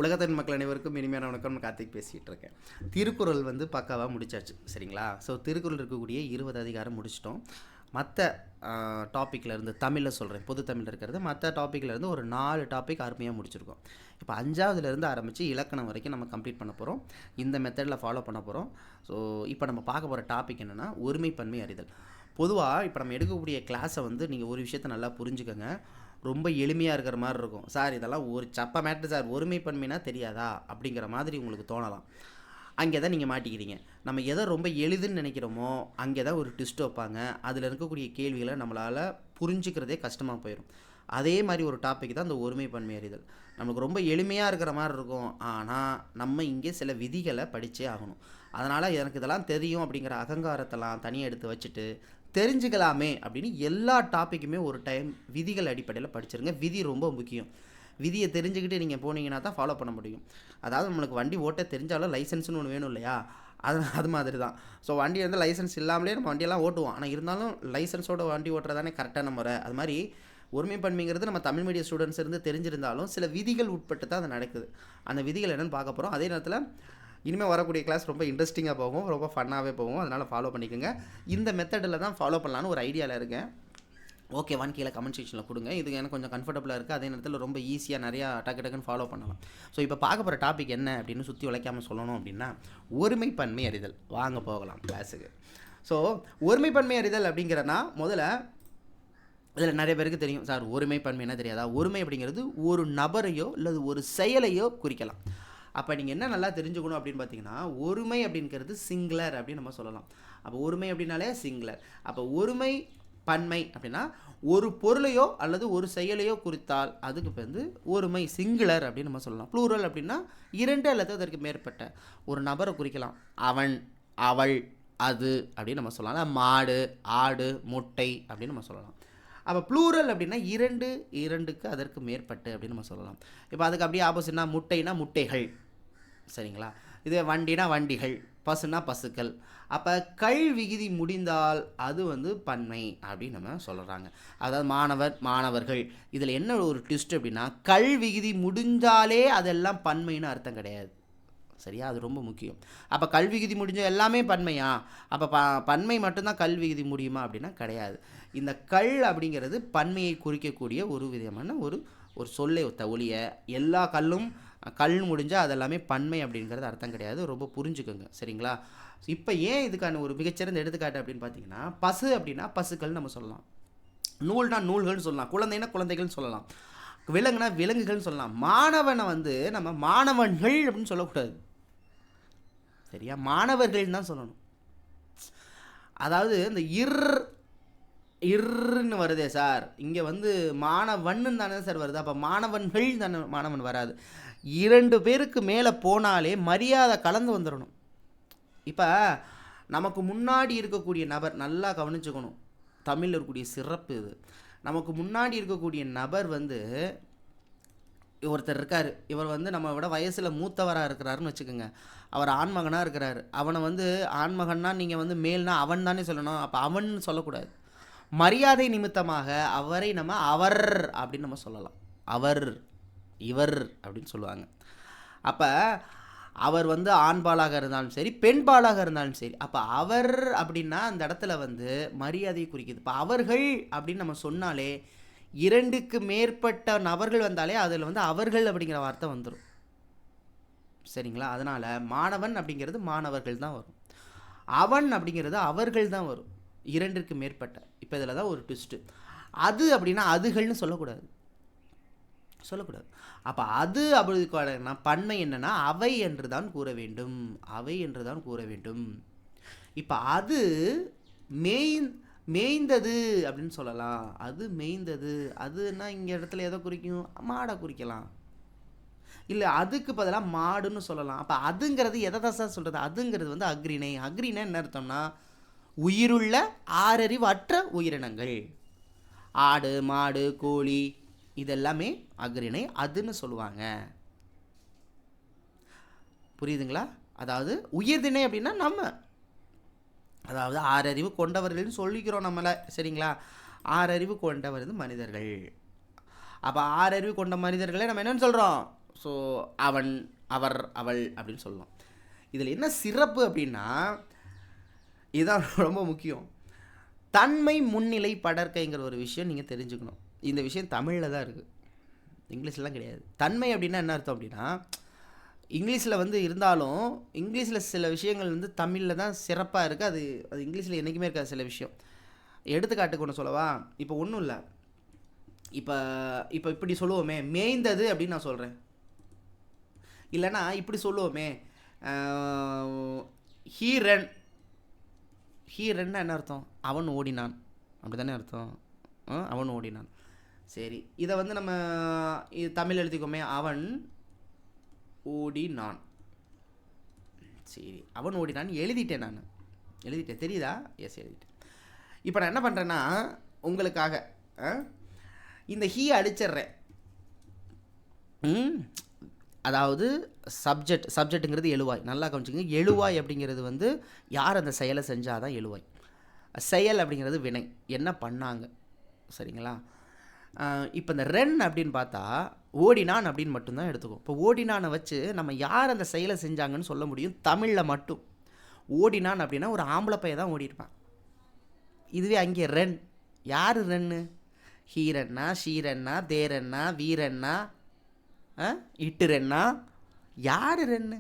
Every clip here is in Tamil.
உலகத்தின் மக்கள் அனைவருக்கும் இனிமையான வணக்கம். கார்த்திக் பேசிகிட்டு இருக்கேன். திருக்குறள் வந்து பக்காவாக முடிச்சாச்சு, சரிங்களா? ஸோ திருக்குறள் இருக்கக்கூடிய 20 அதிகாரம் முடிச்சிட்டோம். மற்ற டாப்பிக்கில் இருந்து தமிழில் சொல்கிறேன், பொது தமிழில் இருக்கிறது மற்ற டாப்பிக்கில் இருந்து ஒரு 4 டாபிக் அருமையாக முடிச்சிருக்கோம். இப்போ 5வதுலேருந்து ஆரம்பித்து இலக்கணம் வரைக்கும் நம்ம கம்ப்ளீட் பண்ண போகிறோம். இந்த மெத்தடில் ஃபாலோ பண்ண போகிறோம். ஸோ இப்போ நம்ம பார்க்க போகிற டாபிக் என்னென்னா ஒருமைப்பன்மை அறிதல். பொதுவாக இப்போ நம்ம எடுக்கக்கூடிய கிளாஸை வந்து நீங்கள் ஒரு விஷயத்தை நல்லா புரிஞ்சுக்கோங்க. ரொம்ப எளிமையாக இருக்கிற மாதிரி இருக்கும். சார் இதெல்லாம் ஒரு சப்ப மேட்ரு சார், ஒருமைப்பன்மைனா தெரியாதா அப்படிங்கிற மாதிரி உங்களுக்கு தோணலாம். அங்கே தான் நீங்கள் மாட்டிக்கிறீங்க. நம்ம எதை ரொம்ப எளிதுன்னு நினைக்கிறோமோ அங்கே தான் ஒரு ட்விஸ்ட் வைப்பாங்க. அதில் இருக்கக்கூடிய கேள்விகளை நம்மளால் புரிஞ்சுக்கிறதே கஷ்டமாக போயிடும். அதே மாதிரி ஒரு டாபிக் தான் இந்த ஒருமைப்பன்மை அறிதல். நமக்கு ரொம்ப எளிமையாக இருக்கிற மாதிரி இருக்கும், ஆனால் நம்ம இங்கே சில விதிகளை படித்தே ஆகணும். அதனால் எனக்கு இதெல்லாம் தெரியும் அப்படிங்கிற அகங்காரத்தெல்லாம் தனியாக எடுத்து வச்சுட்டு தெரிஞ்சுக்கலாமே அப்படின்னு எல்லா டாப்பிக்குமே ஒரு டைம் விதிகள் அடிப்படையில் படிச்சிருங்க. விதி ரொம்ப முக்கியம். விதியை தெரிஞ்சுக்கிட்டு நீங்கள் போனீங்கன்னா தான் ஃபாலோ பண்ண முடியும். அதாவது நம்மளுக்கு வண்டி ஓட்ட தெரிஞ்சாலும் லைசன்ஸ்னு ஒன்று வேணும் இல்லையா? அது மாதிரி தான். ஸோ வண்டி வந்து லைசன்ஸ் இல்லாமலே நம்ம வண்டியெல்லாம் ஓட்டுவோம். ஆனால் இருந்தாலும் லைசன்ஸோட வண்டி ஓட்டுறதானே கரெக்டான முறை. அது மாதிரி ஒருமைப்பன்மைங்கிறது நம்ம தமிழ் மீடியம் ஸ்டூடெண்ட்ஸ் இருந்து தெரிஞ்சிருந்தாலும் சில விதிகள் உட்பட்டு தான் அது நடக்குது. அந்த விதிகள் என்னென்னு பார்க்க போகிறோம். அதே நேரத்தில் இனிமேல் வரக்கூடிய கிளாஸ் ரொம்ப இன்ட்ரெஸ்டிங்காக போகும், ரொம்ப ஃபன்னாகவே போகும். அதனால் ஃபாலோ பண்ணிக்கோங்க. இந்த மெத்தடில் தான் ஃபாலோ பண்ணலான்னு ஒரு ஐடியாவில் இருக்கேன். ஓகேவான்னு கீழே கமெண்ட் செக்ஷனில் கொடுங்க. இது எனக்கு கொஞ்சம் கம்ஃபர்டபுளாக இருக்குது. அதே நேரத்தில் ரொம்ப ஈஸியாக நிறையா டக்குன்னு ஃபாலோ பண்ணலாம். ஸோ இப்போ பார்க்க போகிற டாபிக் என்ன அப்படின்னு சுற்றி உழைக்காமல் சொல்லணும் அப்படின்னா ஒருமைப்பன்மை அறிதல். வாங்க போகலாம் கிளாஸுக்கு. ஸோ ஒருமைப்பன்மை அறிதல் அப்படிங்கிறனா முதல்ல இதில் நிறைய பேருக்கு தெரியும், சார் ஒருமைப்பன்மைனா தெரியாதா? ஒருமை அப்படிங்கிறது ஒரு நபரையோ அல்லது ஒரு செயலையோ குறிக்கலாம். அப்போ நீங்கள் என்ன நல்லா தெரிஞ்சுக்கணும் அப்படின்னு பார்த்தீங்கன்னா, ஒருமை அப்படிங்கிறது சிங்குலர் அப்படின்னு நம்ம சொல்லலாம். அப்போ ஒருமை அப்படின்னாலே சிங்குலர். அப்போ ஒருமை பன்மை அப்படின்னா ஒரு பொருளையோ அல்லது ஒரு செயலையோ குறித்தால் அதுக்கு வந்து ஒருமை சிங்குலர் அப்படின்னு நம்ம சொல்லலாம். ப்ளூரல் அப்படின்னா 2 அல்லது அதற்கு மேற்பட்ட ஒரு நபரை குறிக்கலாம். அவன், அவள், அது அப்படின்னு நம்ம சொல்லலாம். மாடு, ஆடு, முட்டை அப்படின்னு நம்ம சொல்லலாம். அப்போ ப்ளூரல் அப்படின்னா 2, 2க்கு அதற்கு மேற்பட்டு அப்படின்னு நம்ம சொல்லலாம். இப்போ அதுக்கு அப்படியே ஆப்போசிட்னா முட்டைனா முட்டைகள், சரிங்களா? இதே வண்டினா வண்டிகள், பசுனா பசுக்கள். அப்போ கள் விகுதி முடிந்தால் அது வந்து பன்மை அப்படின்னு நம்ம சொல்கிறாங்க. அதாவது மாணவர், மாணவர்கள். இதில் என்ன ஒரு ட்விஸ்ட் அப்படின்னா, கள் விகுதி முடிஞ்சாலே அதெல்லாம் பன்மைன்னு அர்த்தம் கிடையாது, சரியா? அது ரொம்ப முக்கியம். அப்போ கல்வி விகுதி முடிஞ்ச எல்லாமே பன்மையா? அப்போ பன்மை மட்டும்தான் கல்வி விகுதி முடியுமா அப்படின்னா கிடையாது. இந்த கள் அப்படிங்கிறது பன்மையை குறிக்கக்கூடிய ஒரு விதமான ஒரு சொல்லை ஒழிய எல்லா கல்லும் கல் முடிஞ்சால் அதெல்லாமே பன்மை அப்படிங்கிறது அர்த்தம் கிடையாது. ரொம்ப புரிஞ்சுக்கோங்க, சரிங்களா? இப்போ ஏன் இதுக்கான ஒரு மிகச்சிறந்த எடுத்துக்காட்டு அப்படின்னு பார்த்தீங்கன்னா, பசு அப்படின்னா பசுக்கள் நம்ம சொல்லலாம், நூல்னா நூல்கள்னு சொல்லலாம், குழந்தைனா குழந்தைகள்னு சொல்லலாம், விலங்குனா விலங்குகள்னு சொல்லலாம். மாணவனை வந்து நம்ம மாணவன்கள் அப்படின்னு சொல்லக்கூடாது, சரியா? மாணவர்கள் தான் சொல்லணும். அதாவது இந்த இர்ன்னு வருதே சார், இங்கே வந்து மாணவன்னு தானே சார் வருது. அப்போ மாணவன்கள் தானே, மாணவன் வராது. 2 பேருக்கு மேலே போனாலே மரியாதை கலந்து வந்துடணும். இப்போ நமக்கு முன்னாடி இருக்கக்கூடிய நபர், நல்லா கவனிச்சுக்கணும், தமிழில் இருக்கக்கூடிய சிறப்பு இது. நமக்கு முன்னாடி இருக்கக்கூடிய நபர் வந்து ஒருத்தர் இருக்கார். இவர் வந்து நம்ம விட வயசில் மூத்தவராக இருக்கிறாருன்னு வச்சுக்கோங்க. அவர் ஆண்மகனாக இருக்கிறார். அவனை வந்து ஆண்மகன்னா நீங்கள் வந்து மேல்னா அவன் தானே சொல்லணும். அப்போ அவன் சொல்லக்கூடாது. மரியாதை நிமித்தமாக அவரை நம்ம அவர் அப்படின்னு நம்ம சொல்லலாம். அவர், இவர் அப்படின்னு சொல்லுவாங்க. அப்போ அவர் வந்து ஆண்பாலாக இருந்தாலும் சரி, பெண்பாலாக இருந்தாலும் சரி, அப்போ அவர் அப்படின்னா அந்த இடத்துல வந்து மரியாதையை குறிக்குது. இப்போ அவர்கள் அப்படின்னு நம்ம சொன்னாலே 2க்கு மேற்பட்ட நபர்கள் வந்தாலே அதில் வந்து அவர்கள் அப்படிங்கிற வார்த்தை வந்துடும், சரிங்களா? அதனால் மாணவன் அப்படிங்கிறது மாணவர்கள் தான் வரும், அவன் அப்படிங்கிறது அவர்கள் தான் வரும், 2க்கு மேற்பட்ட. இப்போ இதில் தான் ஒரு ட்விஸ்ட்டு. அது அப்படின்னா அதுகள்னு சொல்லக்கூடாது. அப்போ அது அப்படின்னா பன்மை என்னன்னா அவை என்று தான் கூற வேண்டும், அவை என்று தான் கூற வேண்டும். இப்போ அது மேய்ந்தது அப்படின்னு சொல்லலாம். அது மேய்ந்தது, அதுன்னா இங்கே இடத்துல எதை குறிக்கும்? மாடை குறிக்கலாம். இல்லை அதுக்கு பதிலாக மாடுன்னு சொல்லலாம். அப்போ அதுங்கிறது எதை தான் சார் சொல்கிறது? அதுங்கிறது வந்து அக்ரிணை. அக்ரிணை என்ன அர்த்தம்னா உயிருள்ள ஆறறிவு அற்ற உயிரினங்கள். ஆடு, மாடு, கோழி இதெல்லாமே அக்ரிணை, அதுன்னு சொல்லுவாங்க. புரியுதுங்களா? அதாவது உயிர்திணை அப்படின்னா நம்ம, அதாவது 6 அறிவு கொண்டவர்கள்னு சொல்லிக்கிறோம் நம்மளை, சரிங்களா? 6 அறிவு கொண்டவர் மனிதர்கள். அப்போ 6 அறிவு கொண்ட மனிதர்களை நம்ம என்னன்னு சொல்கிறோம்? ஸோ அவன், அவர், அவள் அப்படின்னு சொல்லலாம். இதில் என்ன சிறப்பு அப்படின்னா, இதுதான் ரொம்ப முக்கியம். தன்மை முன்னிலை படர்க்கைங்கிற ஒரு விஷயம் நீங்கள் தெரிஞ்சுக்கணும். இந்த விஷயம் தமிழில் தான் இருக்குது, இங்கிலீஷ்லாம் கிடையாது. தன்மை அப்படின்னா என்ன அர்த்தம் அப்படின்னா, இங்கிலீஷில் வந்து இருந்தாலும் இங்கிலீஷில் சில விஷயங்கள் வந்து தமிழில் தான் சிறப்பாக இருக்குது. அது அது இங்கிலீஷில் என்றைக்குமே இருக்காது சில விஷயம். எடுத்துக்காட்டுக்கு ஒன்று சொல்லவா? இப்போ ஒன்றும் இல்லை, இப்போ இப்போ இப்படி சொல்லுவோமே, மேய்ந்தது அப்படின்னு நான் சொல்கிறேன். இல்லைன்னா இப்படி சொல்லுவோமே, ஹீ ரன். ஹீ ரன்னா என்ன அர்த்தம்? அவன் ஓடினான், அப்படி தானே அர்த்தம். அவன் ஓடினான். சரி, இதை வந்து நம்ம இது தமிழ் எழுதிக்கோமே, அவன் ஓடினான். சரி, அவன் ஓடினான் எழுதிட்டேன், நான் எழுதிட்டேன், தெரியுதா? எஸ், எழுதிட்டேன். இப்போ நான் என்ன பண்ணுறேன்னா, உங்களுக்காக இந்த ஹீ அடிச்சிட்றேன். அதாவது சப்ஜெக்ட்டுங்கிறது எழுவாய். நல்லா கவனிச்சுங்க. எழுவாய் அப்படிங்கிறது வந்து யார் அந்த செயலை செஞ்சால் தான் எழுவாய். செயல் அப்படிங்கிறது வினை, என்ன பண்ணாங்க. சரிங்களா? இப்போ இந்த ரென் அப்படின்னு பார்த்தா ஓடினான் அப்படின்னு மட்டும்தான் எடுத்துக்கும். இப்போ ஓடினானை வச்சு நம்ம யார் அந்த செயலை செஞ்சாங்கன்னு சொல்ல முடியும் தமிழில் மட்டும். ஓடினான் அப்படின்னா ஒரு ஆம்பளை பையன் தான் ஓடிருப்பான். இதுவே அங்கே ரென், யார் ரென்னு? ஹீரன்னா, ஷீரன்னா, தேரன்னா, வீரன்னா, இட்டுரென்னா, யார் ரென்னு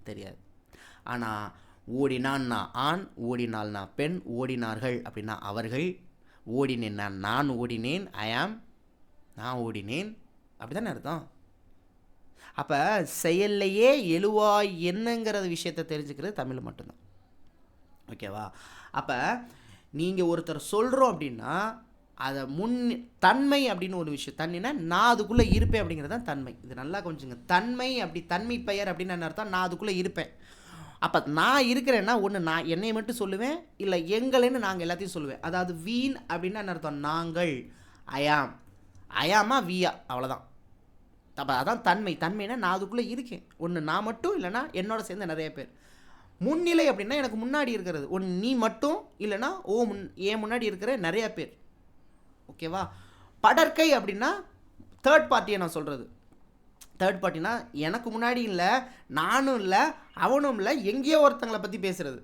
தெரியாது. ஆனால் ஓடினான்னா ஆண், ஓடினால்னா பெண், ஓடினார்கள் அப்படின்னா அவர்கள், ஓடினேன்னா நான் ஓடினேன், நான் ஓடினேன், அப்படி தானே அர்த்தம். அப்போ செயல்லையே எழுவாய் என்னங்கிற விஷயத்தை தெரிஞ்சுக்கிறது தமிழ் மட்டும்தான். ஓகேவா? அப்போ நீங்கள் ஒருத்தர் சொல்கிறோம் அப்படின்னா அதை தன்மை அப்படின்னு ஒரு விஷயம். தன்மைனா நான் அதுக்குள்ளே இருப்பேன் அப்படிங்கிறது தான் தன்மை. இது நல்லா கொஞ்சங்க. தன்மை அப்படி தன்மை பெயர் அப்படின்னு என்ன அர்த்தம்? நான் அதுக்குள்ளே இருப்பேன். அப்போ நான் இருக்கிறேன்னா ஒன்று நான் என்னை மட்டும் சொல்லுவேன், இல்லை எங்களைன்னு நாங்கள் எல்லாத்தையும் சொல்லுவேன். அதாவது வீண் அப்படின்னா என்ன அர்த்தம்? நாங்கள். அயாமா வியா, அவ்வளோதான். அப்போ அதான் தன்மை. தன்மைனா நான் அதுக்குள்ளே இருக்கேன். ஒன்று நான் மட்டும், இல்லைனா என்னோட சேர்ந்த நிறைய பேர். முன்னிலை அப்படின்னா எனக்கு முன்னாடி இருக்கிறது. ஒன்று நீ மட்டும், இல்லைனா ஏன் முன்னாடி இருக்கிற நிறைய பேர். ஓகேவா? படற்கை அப்படின்னா தேர்ட் பார்ட்டியை நான் சொல்கிறது. தேர்ட் பார்ட்டினா எனக்கு முன்னாடி இல்லை, நானும் இல்லை, அவனும் இல்லை, எங்கேயோ ஒருத்தங்களை பற்றி பேசுகிறது.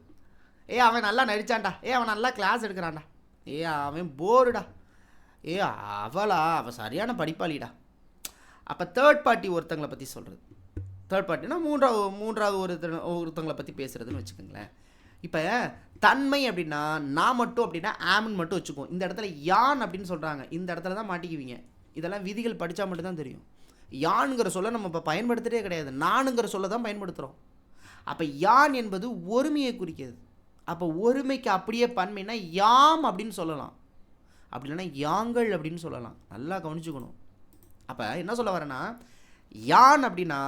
அவன் நல்லா நடித்தான்டா, அவன் நல்லா கிளாஸ் எடுக்கிறான்டா, அவன் போருடா, அவள் சரியான படிப்பாளிடா. அப்போ தேர்ட் பார்ட்டி ஒருத்தங்களை பற்றி சொல்கிறது. தேர்ட் பார்ட்டினா மூன்றாவது ஒருத்தங்களை பற்றி பேசுகிறதுன்னு வச்சுக்கோங்களேன். இப்போ தன்மை அப்படின்னா நான் மட்டும் அப்படின்னா ஆம்னு மட்டும் வச்சுக்குவோம். இந்த இடத்துல யான் அப்படின்னு சொல்கிறாங்க, இந்த இடத்துல தான் மாட்டிக்குவீங்க. இதெல்லாம் விதிகள் படித்தா மட்டும்தான் தெரியும். யான்ங்கிற சொல்ல நம்ம இப்போ பயன்படுத்துகிறதே கிடையாது, நானுங்கிற சொல்ல தான் பயன்படுத்துகிறோம். அப்போ யான் என்பது ஒருமையை குறிக்கிறது. அப்போ ஒருமைக்கு அப்படியே பன்மைனா யாம் அப்படின்னு சொல்லலாம், அப்படி இல்லைன்னா யாங்கள் அப்படின்னு சொல்லலாம். நல்லா கவனிச்சுக்கணும். அப்போ என்ன சொல்ல வரேன்னா, யான் அப்படின்னா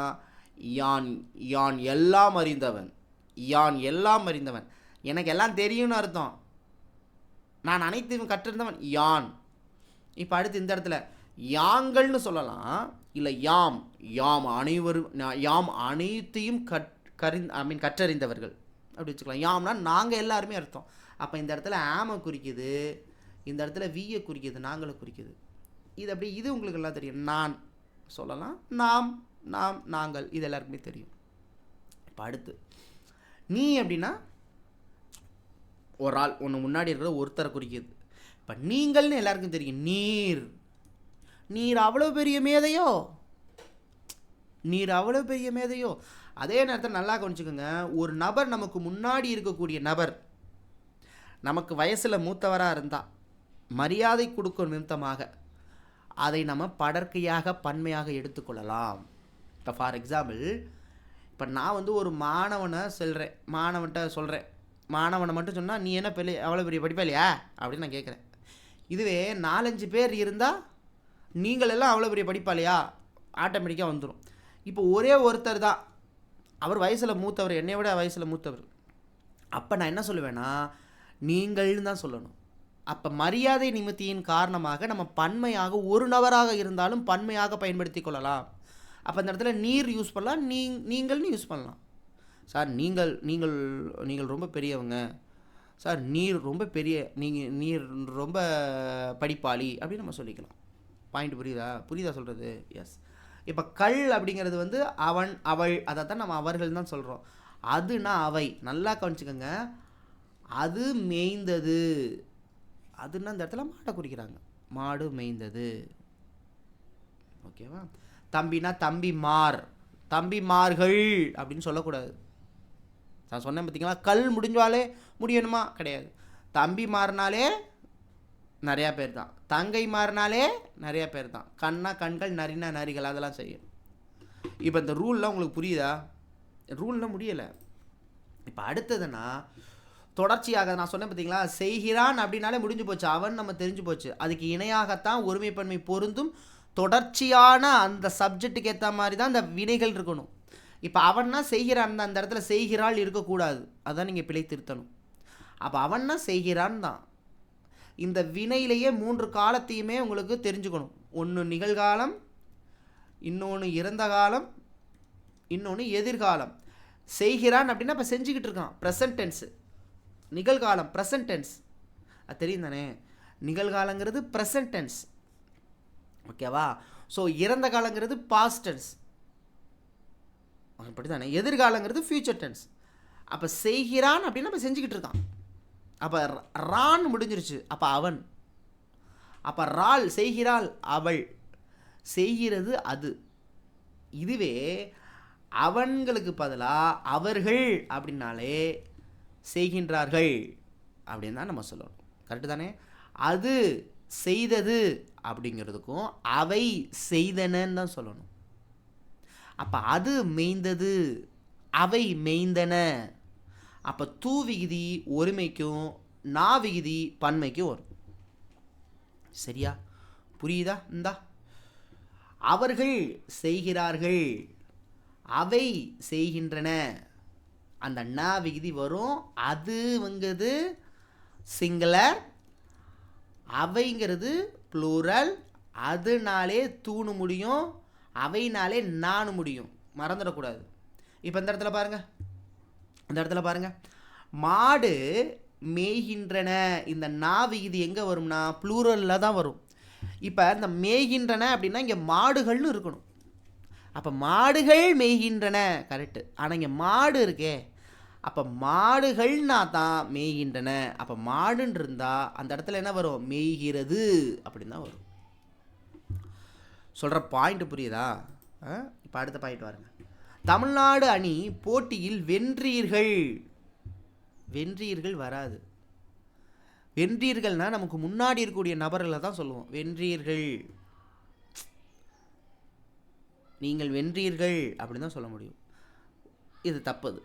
யான் எல்லாம் அறிந்தவன், யான் எல்லாம் அறிந்தவன், எனக்கு எல்லாம் தெரியும்னு அர்த்தம். நான் அனைத்தையும் கற்றிருந்தவன் யான். இப்போ அடுத்து இந்த இடத்துல யாங்கள்னு சொல்லலாம், இல்லை யாம் அனைவரும், யாம் அனைத்தையும் கற்றறிந்தவர்கள் அப்படி வச்சுக்கலாம். யாம்னா நாங்கள் எல்லாருமே அர்த்தம். அப்போ இந்த இடத்துல ஆமை குறிக்குது, இந்த இடத்துல வீயை குறிக்குது, நாங்களை குறிக்குது. இது அப்படி, இது உங்களுக்கு எல்லாம் தெரியும். நான் சொல்லலாம், நாம், நாங்கள், இது எல்லாருக்குமே தெரியும். இப்போ அடுத்து நீ அப்படின்னா ஒரு ஆள், ஒன்று முன்னாடி இருக்கிற ஒருத்தரை குறிக்குது. இப்போ நீங்கள்னு எல்லாருக்கும் தெரியும். நீர் அவ்வளோ பெரிய மேதையோ, அதே நேரத்தில் நல்லா கவனிச்சுக்கோங்க. ஒரு நபர், நமக்கு முன்னாடி இருக்கக்கூடிய நபர் நமக்கு வயசில் மூத்தவராக இருந்தால் மரியாதை கொடுக்கும் நிமித்தமாக அதை நம்ம படற்கையாக பன்மையாக எடுத்துக்கொள்ளலாம். இப்போ ஃபார் எக்ஸாம்பிள், இப்போ நான் வந்து ஒரு மாணவன்கிட்ட சொல்கிறேன், மாணவனை மட்டும் சொன்னால் நீ என்ன அவ்வளோ பெரிய படிப்பா இல்லையா அப்படின்னு நான் கேட்குறேன். இதுவே 4-5 பேர் இருந்தால் நீங்கள் எல்லாம் அவ்வளோ பெரிய படிப்பா இல்லையா ஆட்டோமேட்டிக்காக வந்துடும். இப்போ ஒரே ஒருத்தர் தான், அவர் வயசில் மூத்தவர், என்னை விட வயசில் மூத்தவர். அப்போ நான் என்ன சொல்லுவேன்னா நீங்கள்னு தான் சொல்லணும். அப்போ மரியாதை நிமித்தியின் காரணமாக நம்ம பன்மையாக, ஒரு நபராக இருந்தாலும் பன்மையாக பயன்படுத்தி கொள்ளலாம். அப்போ அந்த இடத்துல நீர் யூஸ் பண்ணலாம், நீங்கள்னு யூஸ் பண்ணலாம். சார் நீங்கள் ரொம்ப பெரியவங்க சார், நீர் ரொம்ப பெரிய, நீர் ரொம்ப படிப்பாளி அப்படின்னு நம்ம சொல்லிக்கலாம். பாயிண்ட் புரியுதா சொல்கிறது? எஸ். இப்போ கள் அப்படிங்கிறது வந்து அவன் அவள், அதை தான் நம்ம அவர்கள் தான் சொல்கிறோம். அதுனா அவை. நல்லா கவனிச்சுக்கோங்க. அது மேய்ந்தது. அதுன்னா இந்த இடத்துல மாடை குறிக்கிறாங்க. மாடு மேய்ந்தது. ஓகேவா? தம்பினா தம்பிமார், தம்பிமார்கள் அப்படின்னு சொல்லக்கூடாது. நான் சொன்னேன் பார்த்தீங்களா, கல் முடிஞ்சாலே முடியணுமா? கிடையாது. தம்பி மாறினாலே நிறையா பேர் தான், தங்கை மாறினாலே நிறையா பேர் தான். கண்ணா கண்கள், நரினா நரிகள், அதெல்லாம் செய்யும். இப்போ இந்த ரூல்லாம் உங்களுக்கு புரியுதா? ரூல்லாம் முடியலை. இப்போ அடுத்ததுன்னா தொடர்ச்சியாக நான் சொன்னேன் பார்த்தீங்களா, செய்கிறான் அப்படின்னாலே முடிஞ்சு போச்சு, அவன் நம்ம தெரிஞ்சு போச்சு. அதுக்கு இணையாகத்தான் ஒருமைப்பன்மை பொருந்தும் தொடர்ச்சியான அந்த சப்ஜெக்ட்டுக்கு ஏற்ற மாதிரி தான் அந்த வினைகள் இருக்கணும். இப்போ அவன்னா செய்கிறான் தான், அந்த இடத்துல செய்கிறாள் இருக்கக்கூடாது. அதான் நீங்கள் பிழை திருத்தணும். அப்போ அவன்னா செய்கிறான் தான். இந்த வினையிலேயே 3 காலத்தையுமே உங்களுக்கு தெரிஞ்சுக்கணும். ஒன்று நிகழ்காலம், இன்னொன்று இறந்த காலம், இன்னொன்று எதிர்காலம். செய்கிறான் அப்படின்னா இப்போ செஞ்சுக்கிட்டு இருக்கான், ப்ரெசன்ட் டென்ஸு. நிகழ்காலம் ப்ரெசன்ட் டென்ஸ், அது தெரியும் தானே. நிகழ்காலங்கிறது ப்ரெசன்ட் டென்ஸ், ஓகேவா? ஸோ இறந்த காலங்கிறது பாஸ்ட் டென்ஸ், அப்படி தானே. எதிர்காலங்கிறது ஃபியூச்சர் டென்ஸ். அப்போ செய்கிறான் அப்படின்னா இப்போ செஞ்சுக்கிட்டு இருக்கான். அப்போ ரான் முடிஞ்சிருச்சு, அப்போ அவன். அப்போ ராள் செய்கிறாள், அவள் செய்கிறது அது. இதுவே அவன்களுக்கு பதிலாக அவர்கள் அப்படின்னாலே செய்கின்றார்கள் அப்படின்னு தான் நம்ம சொல்லணும். கரெக்டு தானே? அது செய்தது அப்படிங்கிறதுக்கும் அவை செய்தனன்னு தான் சொல்லணும். அப்போ அது மேய்ந்தது, அவை மேய்ந்தன. அப்போ தூ விகுதி ஒருமைக்கும் நா விகுதி பன்மைக்கும் வரும். சரியா? புரியுதா? இந்தா அவர்கள் செய்கிறார்கள், அவை செய்கின்றன, அந்த நா விகுதி வரும். அதுங்கிறது சிங்குலர், அவைங்கிறது ப்ளூரல். அதுனாலே தூணு முடியும், அவைனாலே நானு முடியும், மறந்துடக்கூடாது. இப்போ இந்த இடத்துல பாருங்கள், இந்த இடத்துல பாருங்கள், மாடு மேய்கின்றன. இந்த நா விகுதி எங்கே வரும்னா ப்ளூரலில் தான் வரும். இப்போ இந்த மேய்கின்றன அப்படின்னா இங்கே மாடுகள்னு இருக்கணும். அப்போ மாடுகள் மேய்கின்றன கரெக்டு. ஆனால் இங்கே மாடு இருக்கே, அப்போ மாடுகள்னா தான் மேய்கின்றன. அப்போ மாடுன்னு இருந்தால் அந்த இடத்துல என்ன வரும்? மேய்கிறது அப்படின்னு தான் வரும். சொல்கிற பாயிண்ட் புரியுதா? இப்போ அடுத்த பாயிண்ட் பாருங்க. தமிழ்நாடு அணி போட்டியில் வென்றீர்கள். வென்றீர்கள் வராது. வென்றீர்கள்னால் நமக்கு முன்னாடி இருக்கக்கூடிய நபர்களை தான் சொல்லுவோம். வென்றீர்கள், நீங்கள் வென்றீர்கள் அப்படின்னு தான் சொல்ல முடியும். இது தப்புது.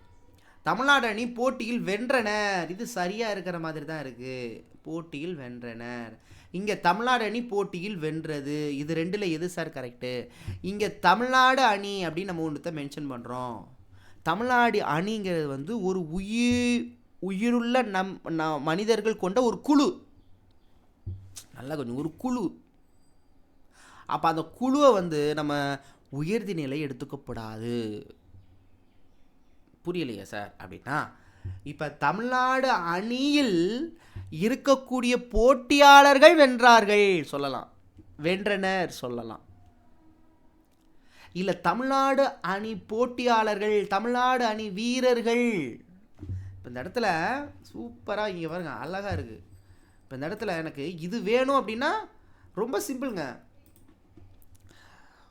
தமிழ்நாடு அணி போட்டியில் வென்றனர், இது சரியாக இருக்கிற மாதிரி தான் இருக்குது. போட்டியில் வென்றனர். இங்கே தமிழ்நாடு அணி போட்டியில் வென்றது, இது ரெண்டில் எது சார் கரெக்டு? இங்கே தமிழ்நாடு அணி அப்படின்னு நம்ம ஒன்றுத்த மென்ஷன் பண்ணுறோம். தமிழ்நாடு அணிங்கிறது வந்து ஒரு உயிருள்ள மனிதர்கள் கொண்ட ஒரு குழு. நல்லா கொஞ்சம் ஒரு குழு. அப்போ அந்த குழுவை வந்து நம்ம உயர்தி நிலை எடுத்துக்கப்படாது. புரியலையா சார்? அப்படின்னா இப்போ தமிழ்நாடு அணியில் இருக்கக்கூடிய போட்டியாளர்கள் வென்றார்கள் சொல்லலாம், வென்றனர் சொல்லலாம். இல்லை தமிழ்நாடு அணி போட்டியாளர்கள், தமிழ்நாடு அணி வீரர்கள். இப்போ இந்த இடத்துல சூப்பராக இங்கே பாருங்க, அழகாக இருக்குது. இப்போ இந்த இடத்துல எனக்கு இது வேணும் அப்படின்னா ரொம்ப சிம்பிளுங்க.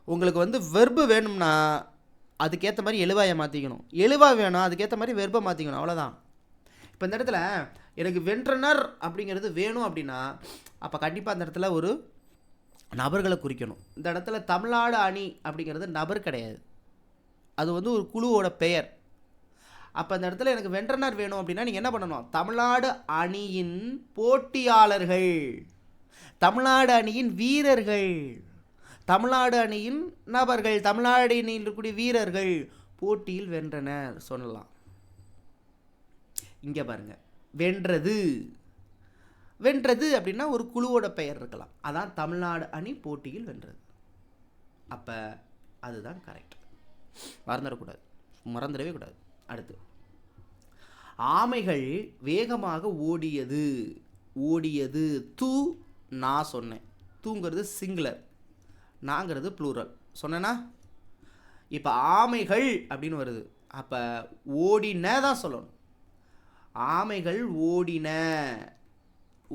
உங்களுக்கு வந்து வெர்பு வேணும்னா அதுக்கேற்ற மாதிரி எழுவாயை மாற்றிக்கணும். எழுவாக வேணும் அதுக்கேற்ற மாதிரி வெர்பை மாற்றிக்கணும், அவ்வளோதான். இப்போ இந்த இடத்துல எனக்கு வென்றனர் அப்படிங்கிறது வேணும் அப்படின்னா அப்போ கண்டிப்பாக அந்த இடத்துல ஒரு நபர்களை குறிக்கணும். இந்த இடத்துல தமிழ்நாடு அணி அப்படிங்கிறது நபர் கிடையாது, அது வந்து ஒரு குழுவோட பெயர். அப்போ இந்த இடத்துல எனக்கு வென்றனர் வேணும் அப்படின்னா நீங்கள் என்ன பண்ணணும்? தமிழ்நாடு அணியின் போட்டியாளர்கள், தமிழ்நாடு அணியின் வீரர்கள், தமிழ்நாடு அணியின் நபர்கள், தமிழ்நாடு அணியில் இருக்கக்கூடிய வீரர்கள் போட்டியில் வென்றனர் சொல்லலாம். இங்கே பாருங்க, வென்றது. வென்றது அப்படின்னா ஒரு குழுவோட பெயர் இருக்கலாம், அதான் தமிழ்நாடு அணி போட்டியில் வென்றது. அப்போ அதுதான் கரெக்ட், மறந்துடக்கூடாது, மறந்துடவே கூடாது. அடுத்து, ஆமைகள் வேகமாக ஓடியது. ஓடியது தூ, நான் சொன்னேன். தூங்கிறது சிங்குலர், நாங்கிறது ப்ளூரல் சொன்னேன்னா இப்போ ஆமைகள் அப்படின்னு வருது, அப்போ ஓடின தான் சொல்லணும். ஆமைகள் ஓடின,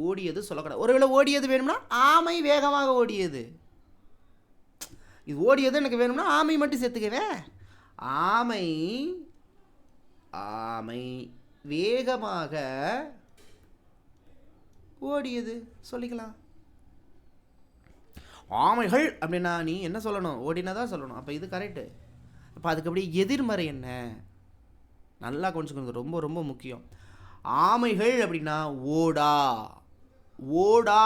ஓடியது சொல்லக்கூடாது. ஒருவேளை ஓடியது வேணும்னா ஆமை வேகமாக ஓடியது. இது ஓடியது எனக்கு வேணும்னா ஆமை மட்டும் சேர்த்துக்குவேன். ஆமை ஆமை வேகமாக ஓடியது சொல்லிக்கலாம். ஆமைகள் அப்படின்னா நீ என்ன சொல்லணும், ஓடினதான் சொல்லணும். அப்போ இது கரெக்டு. அப்போ அதுக்கு அப்படியே எதிர்மறை என்ன, நல்லா கொஞ்சம் ரொம்ப ரொம்ப முக்கியம். ஆமைகள் அப்படின்னா ஓடா, ஓடா,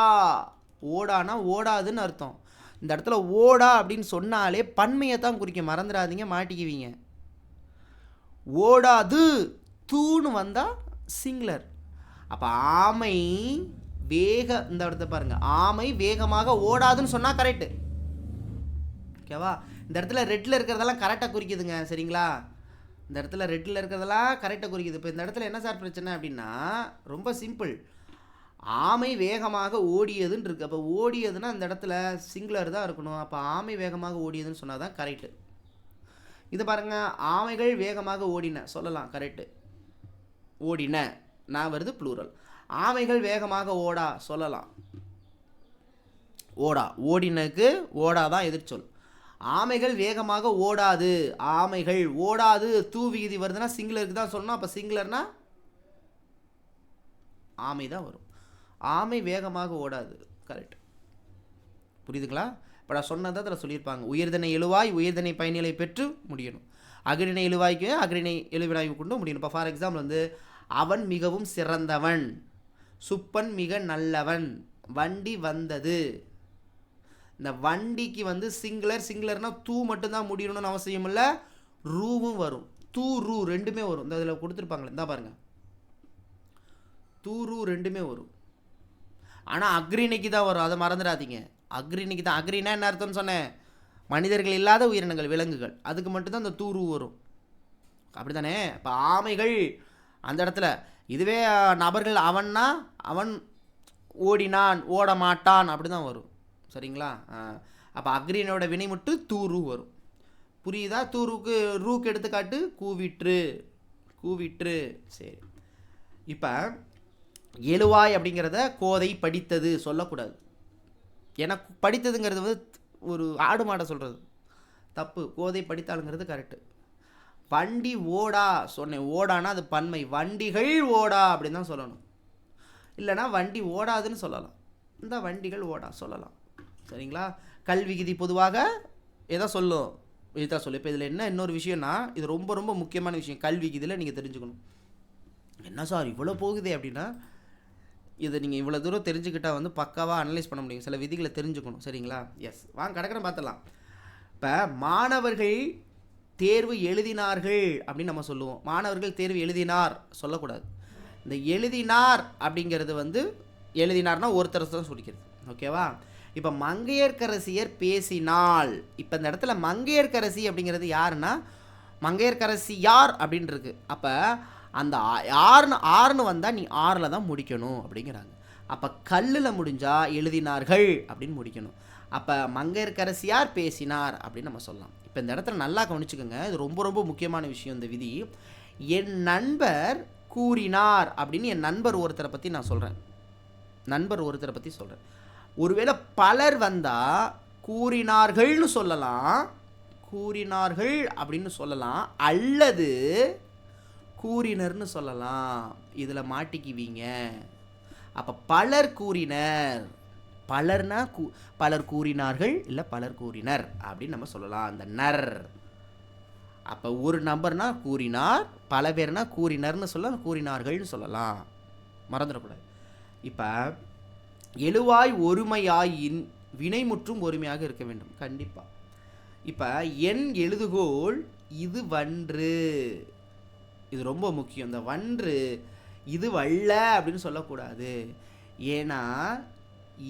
ஓடானா ஓடாதுன்னு அர்த்தம். இந்த இடத்துல ஓடா அப்படின்னு சொன்னாலே பன்மையை தான் குறிக்க, மறந்துடாதீங்க, மாட்டிக்குவீங்க. ஓடாது தூன்னு வந்தால் சிங்குலர். அப்போ ஆமை இந்த இடத்த பாருங்க, ஆமை வேகமாக ஓடாதுன்னு சொன்னால் கரெக்டு. ஓகேவா? இந்த இடத்துல ரெட்டில் இருக்கிறதெல்லாம் கரெக்டாக குறிக்குதுங்க, சரிங்களா? இந்த இடத்துல ரெட்டில் இருக்கிறதெல்லாம் கரெக்டாக குறிக்குது. இப்போ இந்த இடத்துல என்ன சார் பிரச்சனை அப்படின்னா ரொம்ப சிம்பிள். ஆமை வேகமாக ஓடியதுன்னு இருக்குது. அப்போ ஓடியதுன்னா இந்த இடத்துல சிங்குலர் தான் இருக்கணும். அப்போ ஆமை வேகமாக ஓடியதுன்னு சொன்னால் தான் கரெக்டு. இது பாருங்கள், ஆமைகள் வேகமாக ஓடின சொல்லலாம், கரெக்டு. ஓடின நான் வருது ப்ளூரல். ஆமைகள் வேகமாக ஓடா சொல்லலாம், ஓடா. ஓடினக்கு ஓடா தான் எதிர்ச்சொல். ஆமைகள் வேகமாக ஓடாது, ஆமைகள் ஓடாது தூ விகுதி வருதுன்னா சிங்குலருக்கு தான் சொல்லணும். அப்போ சிங்குலர்னா ஆமை தான் வரும். ஆமை வேகமாக ஓடாது, கரெக்ட். புரியுதுங்களா? இப்போ நான் சொன்னதை அதில் சொல்லியிருப்பாங்க, உயர்தனை எழுவாய் உயர்தனை பயனிலை பெற்று முடியணும். அகரிணை எழுவாய்க்கு அகரிணை எழுவினாய்வு கொண்டு முடியணும். இப்போ ஃபார் எக்ஸாம்பிள் வந்து அவன் மிகவும் சிறந்தவன், சுப்பன் மிக நல்லவன், வண்டி வந்தது. இந்த வண்டிக்கு வந்து சிங்குலர்னால் தூ மட்டும்தான் முடியணும்னு அவசியம் இல்லை, ரூவும் வரும். தூ ரூ ரெண்டுமே வரும். இந்த இதில் கொடுத்துருப்பாங்களே, இந்த பாருங்கள், தூ ரூ ரெண்டுமே வரும். ஆனால் அக்ரிணைக்கு தான் வரும், அதை மறந்துடாதீங்க. அக்ரிணைக்கு தான். அக்ரினா என்ன அர்த்தம்னு சொன்னேன், மனிதர்கள் இல்லாத உயிரினங்கள், விலங்குகள், அதுக்கு மட்டும்தான் அந்த தூரு வரும். அப்படி தானே? இப்போ ஆமைகள் அந்த இடத்துல, இதுவே நபர்கள் அவன்னா அவன் ஓடினான் ஓட மாட்டான் அப்படி தான் வரும், சரிங்களா? அப்போ அக்ரினோட வினை மட்டும் தூரு வரும். புரியுதா? தூருக்கு ரூக்கு எடுத்துக்காட்டு கூவிற்று, கூவிற்று. சரி, இப்போ எழுவாய் அப்படிங்கிறத கோதை படித்தது சொல்லக்கூடாது. எனக்கு படித்ததுங்கிறது வந்து ஒரு ஆடு மாடை சொல்கிறது தப்பு. கோதை படித்தாளுங்கிறது கரெக்டு. வண்டி ஓடா சொன்னேன், ஓடானா அது பன்மை, வண்டிகள் ஓடா அப்படின்னு தான் சொல்லணும். இல்லைனா வண்டி ஓடாதுன்னு சொல்லலாம், இந்த வண்டிகள் ஓடா சொல்லலாம், சரிங்களா? கல்விகுதி பொதுவாக எதை சொல்லும், இதுதான் சொல்லும். இப்போ இதில் என்ன இன்னொரு விஷயம்னா, இது ரொம்ப ரொம்ப முக்கியமான விஷயம், கல்விகுதியில் நீங்கள் தெரிஞ்சுக்கணும். என்ன சார் இவ்வளோ போகுதே அப்படின்னா, இதை நீங்கள் இவ்வளோ தூரம் தெரிஞ்சுக்கிட்டால் வந்து பக்காவாக அனலைஸ் பண்ண முடியும். சில விதிகளை தெரிஞ்சுக்கணும், சரிங்களா? எஸ், வாங்க கடற்கரை பார்த்துடலாம். இப்போ மாணவர்கள் தேர்வு எழுதினார்கள் அப்படின்னு நம்ம சொல்லுவோம். மாணவர்கள் தேர்வு எழுதினார் சொல்லக்கூடாது. இந்த எழுதினார் அப்படிங்கிறது வந்து எழுதினார்னா ஒருத்தர் தான் சொல்லிக்கிறது, ஓகேவா? இப்போ மங்கையர்க்கரசியர் பேசினாள். இப்போ இந்த இடத்துல மங்கையர்க்கரசி அப்படிங்கிறது யாருன்னா மங்கையர்க்கரசி யார் அப்படின்னு இருக்கு. அப்போ அந்த ஆறுன்னு வந்தால் நீ ஆறில் தான் முடிக்கணும் அப்படிங்கிறாங்க. அப்போ கல்லில் முடிஞ்சால் எழுதினார்கள் அப்படின்னு முடிக்கணும். அப்போ மங்கையர்க்கரசியார் பேசினார் அப்படின்னு நம்ம சொல்லலாம். இப்போ இந்த இடத்துல நல்லா கவனிச்சுக்கோங்க, இது ரொம்ப ரொம்ப முக்கியமான விஷயம். இந்த விதி, என் நண்பர் கூறினார் அப்படின்னு என் நண்பர் ஒருத்தரை பற்றி நான் சொல்கிறேன், நண்பர் ஒருத்தரை பற்றி சொல்கிறேன். ஒருவேளை பலர் வந்தால் கூறினார்கள்னு சொல்லலாம், கூறினார்கள் அப்படின்னு சொல்லலாம், அல்லது கூறினர்னு சொல்லலாம். இதில் மாட்டிக்குவீங்க. அப்போ பலர் கூறினர், பலர்னா பலர் கூறினார்கள் இல்லை பலர் கூறினர் அப்படின்னு நம்ம சொல்லலாம், அந்த நர். அப்போ ஒரு நம்பர்னா கூறினார், பல பேர்னா கூறினர்னு சொல்லலாம், கூறினார்கள்னு சொல்லலாம், மறந்துடக்கூடாது. இப்போ எழுவாய் ஒருமையாயின் வினைமுற்றும் ஒருமையாக இருக்க வேண்டும் கண்டிப்பாக. இப்போ என் எழுதுகோள் இது வன்று, இது ரொம்ப முக்கியம். இந்த வன்று இது வல்ல அப்படின்னு சொல்லக்கூடாது. ஏன்னா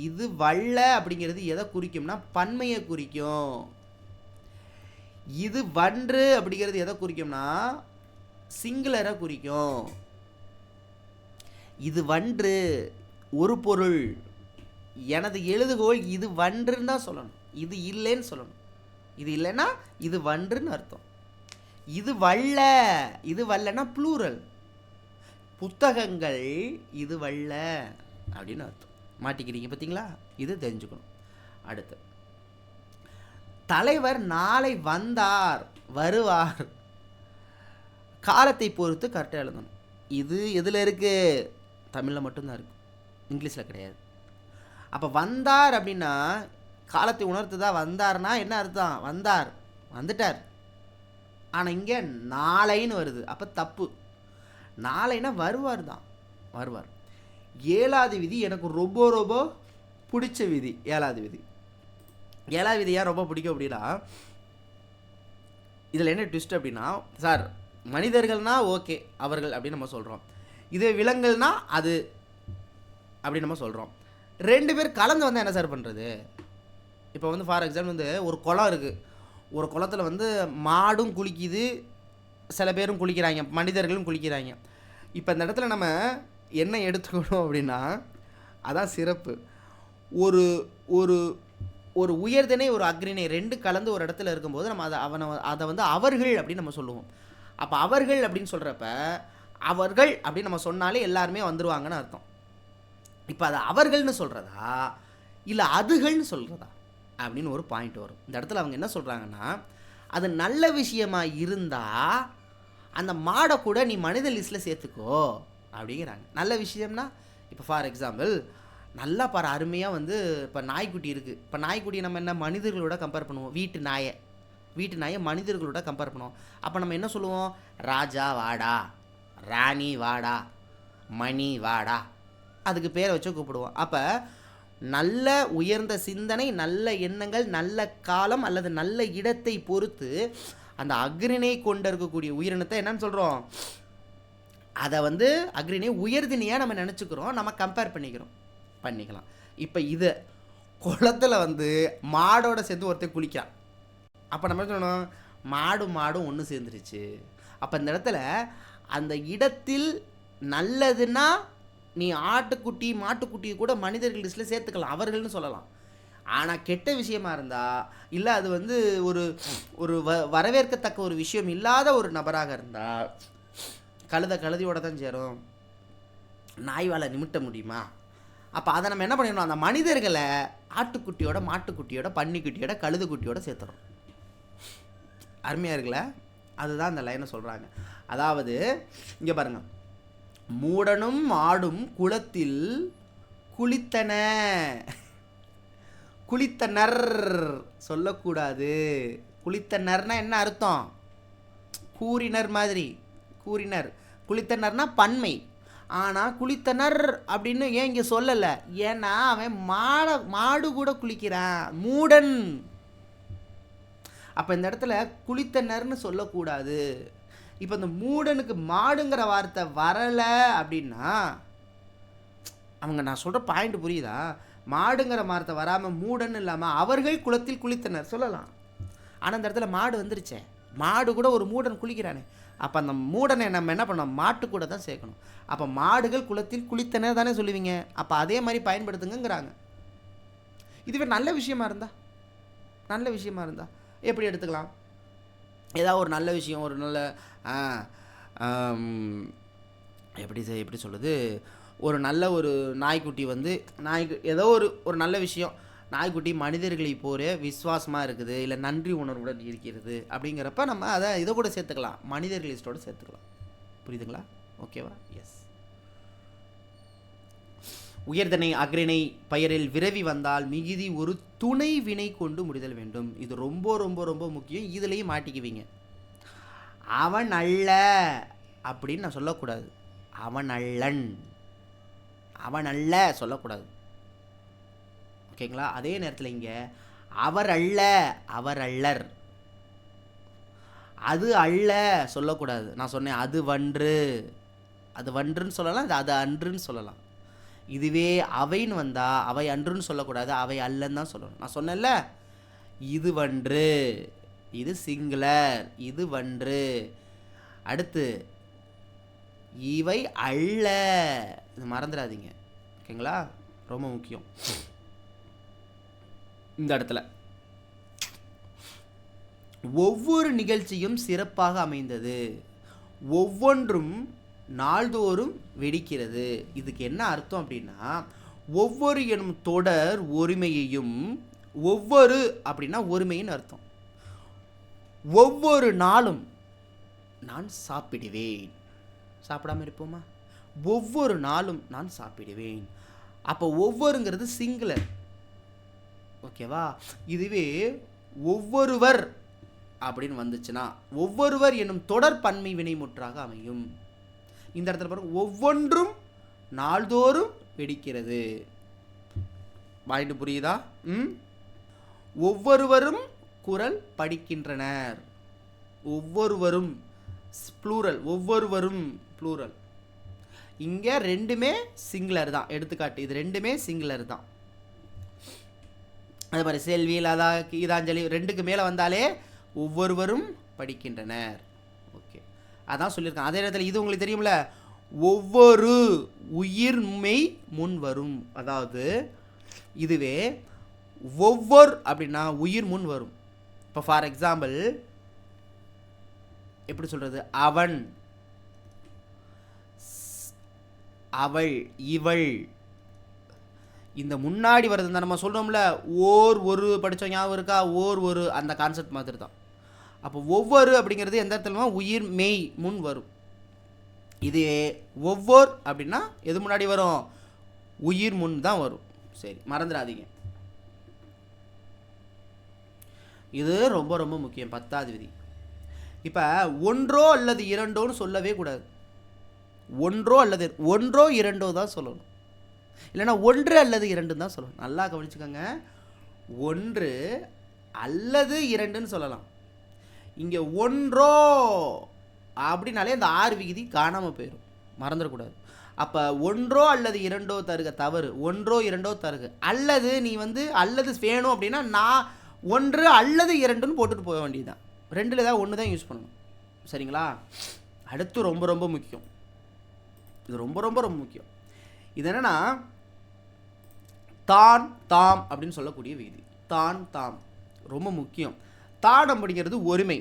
இது வல்ல அப்படிங்கிறது எதை குறிக்கும்னா பன்மையை குறிக்கும். இது வன்று அப்படிங்கிறது எதை குறிக்கும்னா சிங்குலரை குறிக்கும். இது வன்று ஒரு பொருள், எனது எழுதுகோள் இது வன்றுன்னு தான் சொல்லணும், இது இல்லைன்னு சொல்லணும். இது இல்லைன்னா இது வன்றுன்னு அர்த்தம். இது வல்ல, இது வல்லன்னா ப்ளூரல். புத்தகங்கள் இது வல்ல அப்படின்னு அர்த்தம். மாட்டிக்கிறீங்க பார்த்தீங்களா? இது தெரிஞ்சுக்கணும். அடுத்து, தலைவர் நாளை வந்தார், வருவார், காலத்தை பொறுத்து கரெக்டாக எழுதணும். இது எதில் இருக்குது? தமிழில் மட்டும்தான் இருக்குது, இங்கிலீஷில் கிடையாது. அப்போ வந்தார் அப்படின்னா காலத்தை உணர்த்துதா? வந்தார்னா என்ன அர்த்தம்? வந்தார், வந்துட்டார். ஆனால் இங்கே நாளைன்னு வருது, அப்போ தப்பு. நாளைனா வருவார் தான், வருவார். 7வது விதி எனக்கு ரொம்ப ரொம்ப பிடிச்ச விதி. 7வது விதி. 7வது விதி ஏன் ரொம்ப பிடிக்கும் அப்படின்னா, இதில் என்ன ட்விஸ்ட் அப்படின்னா, சார் மனிதர்கள்னா ஓகே அவர்கள் அப்படின்னு நம்ம சொல்கிறோம், இதே விலங்குகள்னா அது அப்படின்னு நம்ம சொல்கிறோம். 2 பேர் கலந்து வந்தால் என்ன சார் பண்ணுறது? இப்போ வந்து ஃபார் எக்ஸாம்பிள் வந்து ஒரு குளம் இருக்குது, ஒரு குளத்தில் வந்து மாடும் குளிக்குது, சில பேரும் குளிக்கிறாங்க, மனிதர்களும் குளிக்கிறாங்க. இப்போ இந்த இடத்துல நம்ம என்ன எடுத்துக்கணும் அப்படின்னா, அதான் சிறப்பு. ஒரு ஒரு ஒரு உயர்திணை ஒரு அக்ரிணை 2 கலந்து ஒரு இடத்துல இருக்கும்போது நம்ம அதை வந்து அவர்கள் அப்படின்னு நம்ம சொல்லுவோம். அப்போ அவர்கள் அப்படின்னு சொல்கிறப்ப அவர்கள் அப்படின்னு நம்ம சொன்னாலே எல்லாருமே வந்துடுவாங்கன்னு அர்த்தம். இப்போ அது அவர்கள்னு சொல்கிறதா இல்லை அதுகள்னு சொல்கிறதா அப்படின்னு ஒரு பாயிண்ட் வரும். இந்த இடத்துல அவங்க என்ன சொல்கிறாங்கன்னா, அது நல்ல விஷயமா இருந்தால் அந்த மாடை கூட நீ மனித லிஸ்ட்டில் சேர்த்துக்கோ அப்படிங்கிறாங்க. நல்ல விஷயம்னா இப்போ ஃபார் எக்ஸாம்பிள் நல்லா பாரு, அருமையாக வந்து இப்போ நாய்க்குட்டி இருக்குது. இப்போ நாய்க்குட்டியை நம்ம என்ன மனிதர்களோட கம்பேர் பண்ணுவோம்? வீட்டு நாயை மனிதர்களோட கம்பேர் பண்ணுவோம். அப்போ நம்ம என்ன சொல்லுவோம்? ராஜா வாடா, ராணி வாடா, மணி வாடா, அதுக்கு பேரை வச்சு கூப்பிடுவோம். அப்போ நல்ல உயர்ந்த சிந்தனை, நல்ல எண்ணங்கள், நல்ல காலம் அல்லது நல்ல இடத்தை பொறுத்து அந்த அக்ரிணை கொண்டு இருக்கக்கூடிய உயிரினத்தை என்னன்னு சொல்கிறோம்? அதை வந்து அக்ரிணை உயர்தினியாக நம்ம நினச்சிக்கிறோம், நம்ம கம்பேர் பண்ணிக்கலாம். இப்போ இது குளத்தில் வந்து மாடோட சேர்ந்து ஒருத்தர் குளிக்கான். அப்போ நம்ம சொல்லணும், மாடும் ஒன்று சேர்ந்துருச்சு. அப்போ இந்த இடத்துல அந்த இடத்தில் நல்லதுன்னா நீ ஆட்டுக்குட்டி மாட்டுக்குட்டியை கூட மனிதர்கள் லிஸ்ட்டில் சேர்த்துக்கலாம், அவர்கள்னு சொல்லலாம். ஆனால் கெட்ட விஷயமா இருந்தால், இல்லை அது வந்து ஒரு ஒரு வரவேற்கத்தக்க ஒரு விஷயம் இல்லாத ஒரு நபராக இருந்தால், கழுதையோட தான் சேரும், நாய் வாழை நிமிட்ட முடியுமா? அப்போ அதை நம்ம என்ன பண்ணிடணும்? அந்த மனிதர்களை ஆட்டுக்குட்டியோட மாட்டுக்குட்டியோட பன்னிக்குட்டியோட கழுதைக்குட்டியோட சேர்த்துறோம். அருமையாக இருக்குல்ல? அதுதான் அந்த லைனை சொல்கிறாங்க. அதாவது இங்கே பாருங்கள், மூடனும் மாடும் குளத்தில் குளித்தனர் சொல்லக்கூடாது. குளித்தனர்னா என்ன அர்த்தம்? கூறினர் மாதிரி, கூறினர். குளித்தனர்னா பன்மை. ஆனால் குளித்தனர் அப்படின்னு ஏன் இங்கே சொல்லலை? ஏன்னா அவன் மாடு கூட குளிக்கிறான், மூடன். அப்போ இந்த இடத்துல குளித்தனர்னு சொல்லக்கூடாது. இப்போ இந்த மூடனுக்கு மாடுங்கிற வார்த்தை வரலை அப்படின்னா, அவங்க நான் சொல்கிற பாயிண்ட் புரியுதா? மாடுங்கிற வார்த்தை வராமல் மூடன் இல்லாமல் அவர்கள் குளத்தில் குளித்தனர் சொல்லலாம். ஆனால் இந்த இடத்துல மாடு வந்துருச்சே, மாடு கூட ஒரு மூடன் குளிக்கிறானே, அப்போ அந்த மூடனை நம்ம என்ன பண்ணோம்? மாட்டு கூட தான் சேர்க்கணும். அப்போ மாடுகள் குளத்தில் குளித்தனர் தானே சொல்லுவீங்க, அப்போ அதே மாதிரி பயன்படுத்துங்கிறாங்க. இதுவே நல்ல விஷயமா இருந்தா எப்படி எடுத்துக்கலாம்? ஏதாவது ஒரு நல்ல விஷயம், ஒரு நல்ல எப்படி சொல்லுது, ஒரு நல்ல ஒரு நாய்க்குட்டி வந்து ஏதோ ஒரு நல்ல விஷயம், நாய்க்குட்டி மனிதர்களை போல விசுவாசமாக இருக்குது, இல்லை நன்றி உணர்வுடன் இருக்கிறது அப்படிங்கிறப்ப நம்ம அதை இதை கூட சேர்த்துக்கலாம், மனிதர்கள் லிஸ்ட்டோடு சேர்த்துக்கலாம். புரியுதுங்களா? ஓகேவா? எஸ். உயர்தனை அக்ரிணை பெயரில் விரவி வந்தால் மிகுதி ஒரு துணை வினை கொண்டு முடிதல் வேண்டும். இது ரொம்ப ரொம்ப ரொம்ப முக்கியம். இதுலேயும் மாட்டிக்குவீங்க. அவன் அல்ல அப்படின்னு நான் சொல்லக்கூடாது, அவன் அல்ல சொல்லக்கூடாது. ஓகேங்களா? அதே நேரத்தில் இங்கே அவர் அல்ல, அவர் அல்லர், அது அல்ல சொல்லக்கூடாது. நான் சொன்னேன் அது வன்றுன்னு சொல்லலாம், அது அன்றுன்னு சொல்லலாம். இதுவே அவைன்னு வந்தால் அவை அன்றுன்னு சொல்லக்கூடாது, அவை அல்லன்னு தான் சொல்லணும். நான் சொன்னேன்ல, இது வன்று, இது சிங்குலர், இது வன்று. அடுத்து இவை அல்ல, இது மறந்துடாதீங்க. ஓகேங்களா? ரொம்ப முக்கியம் இந்த இடத்துல. ஒவ்வொரு நிகழ்ச்சியும் சிறப்பாக அமைந்தது. ஒவ்வொன்றும் நாள்தோறும் வெடிக்கிறது. இதுக்கு என்ன அர்த்தம் அப்படின்னா, ஒவ்வொரு எனும் தொடர் ஒருமையையும், ஒவ்வொரு அப்படின்னா ஒருமைன்னு அர்த்தம். ஒவ்வொரு நாளும் நான் சாப்பிடுவேன். சாப்பிடாம இருப்போமா? ஒவ்வொரு நாளும் நான் சாப்பிடுவேன். அப்போ ஒவ்வொருங்கிறது சிங்குலர். ஓகேவா? இதுவே ஒவ்வொருவர் அப்படின்னு வந்துச்சுன்னா, ஒவ்வொருவர் என்னும் தொடர் பன்மை வினைமுற்றாக அமையும். இந்த இடத்துல பாருங்க, ஒவ்வொன்றும் நாள்தோறும் வெடிக்கிறது. பாயிண்ட் புரியுதா? ஒவ்வொருவரும் குரல் படிக்கின்றனர். ஒவ்வொருவரும் ப்ளூரல், ஒவ்வொருவரும் ப்ளூரல். இங்கே ரெண்டுமே சிங்குலர் தான். எடுத்துக்காட்டு, இது ரெண்டுமே சிங்குலர் தான். அதே மாதிரி செல்வி, லதா, கீதாஞ்சலி ரெண்டுக்கு மேலே வந்தாலே ஒவ்வொருவரும் படிக்கின்றனர். ஓகே, அதான் சொல்லியிருக்காங்க. அதே நேரத்தில் இது உங்களுக்கு தெரியும்ல, ஒவ்வொரு உயிர்மை முன் வரும். அதாவது இதுவே ஒவ்வொரு அப்படின்னா உயிர் முன் வரும். இப்போ ஃபார் எக்ஸாம்பிள் எப்படி சொல்கிறது, அவன், அவள், இவள், இந்த முன்னாடி வருது தான் நம்ம சொல்கிறோம்ல, ஓர் ஒரு படித்தோம் ஞாபகம் இருக்கா? ஓர் ஒரு, அந்த கான்செப்ட் மாதிரி தான். அப்போ ஒவ்வொரு அப்படிங்கிறது எந்த இடத்துல உயிர் மெய் முன் வரும். இது ஒவ்வொரு அப்படின்னா எது முன்னாடி வரும்? உயிர் முன் தான் வரும். சரி, மறந்துடாதீங்க. இது ரொம்ப ரொம்ப முக்கியம், 10வது விதி. இப்போ ஒன்றோ அல்லது இரண்டோன்னு சொல்லவே கூடாது. ஒன்றோ அல்லது ஒன்றோ இரண்டோ தான் சொல்லணும். இல்லைன்னா ஒன்று அல்லது இரண்டு தான் சொல்லணும். நல்லா கவனிச்சுக்கோங்க. ஒன்று அல்லது இரண்டுன்னு சொல்லலாம். இங்கே ஒன்றோ அப்படின்னாலே அந்த 6 விகுதி காணாமல் போயிடும், மறந்துடக்கூடாது. அப்போ ஒன்றோ அல்லது இரண்டோ தருக தவறு. ஒன்றோ இரண்டோ தருக. அல்லது நீ அல்லது வேணும் அப்படின்னா நான் ஒன்று அல்லது இரண்டுன்னு போட்டுட்டு போக வேண்டியதுதான். ரெண்டில் ஏதாவது ஒன்று தான் யூஸ் பண்ணணும். சரிங்களா? அடுத்து ரொம்ப ரொம்ப முக்கியம். இது ரொம்ப ரொம்ப ரொம்ப முக்கியம். இது என்னன்னா, தான் தாம் அப்படின்னு சொல்லக்கூடிய விதி. தான் தாம் ரொம்ப முக்கியம். தான் அப்படிங்கிறது ஒருமை,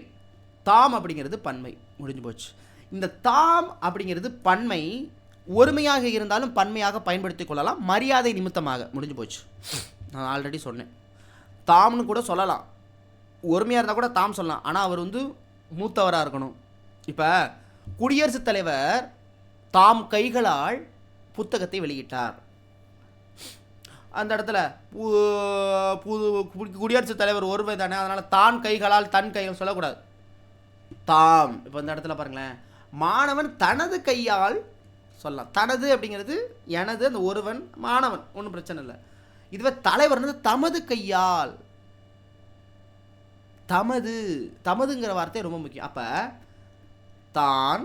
தாம் அப்படிங்கிறது பன்மை. முடிஞ்சு போச்சு. இந்த தாம் அப்படிங்கிறது பன்மை ஒருமையாக இருந்தாலும் பன்மையாக பயன்படுத்தி கொள்ளலாம், மரியாதை நிமித்தமாக. முடிஞ்சு போச்சு. நான் ஆல்ரெடி சொன்னேன். தாம்னு கூட சொல்லலாம், ஒருமையாக இருந்தால் கூட தாம் சொல்லலாம். ஆனால் அவர் மூத்தவராக இருக்கணும். இப்போ குடியரசுத் தலைவர் தாம் கைகளால் புத்தகத்தை வெளியிட்டார். அந்த இடத்துல குடியரசுத் தலைவர் ஒருமை தானே, அதனால் தான் கைகளால் தன் கைகள் சொல்லக்கூடாது, தாம். இப்போ இந்த இடத்துல பாருங்களேன், மாணவன் தனது கையால் சொல்லலாம். தனது அப்படிங்கிறது எனது, அந்த ஒருவன் மாணவன், ஒன்றும் பிரச்சனை இல்லை. இதுவே தலைவர் தமது கையால், தமது, தமதுங்கிற வார்த்தை ரொம்ப முக்கியம். அப்போ தான்,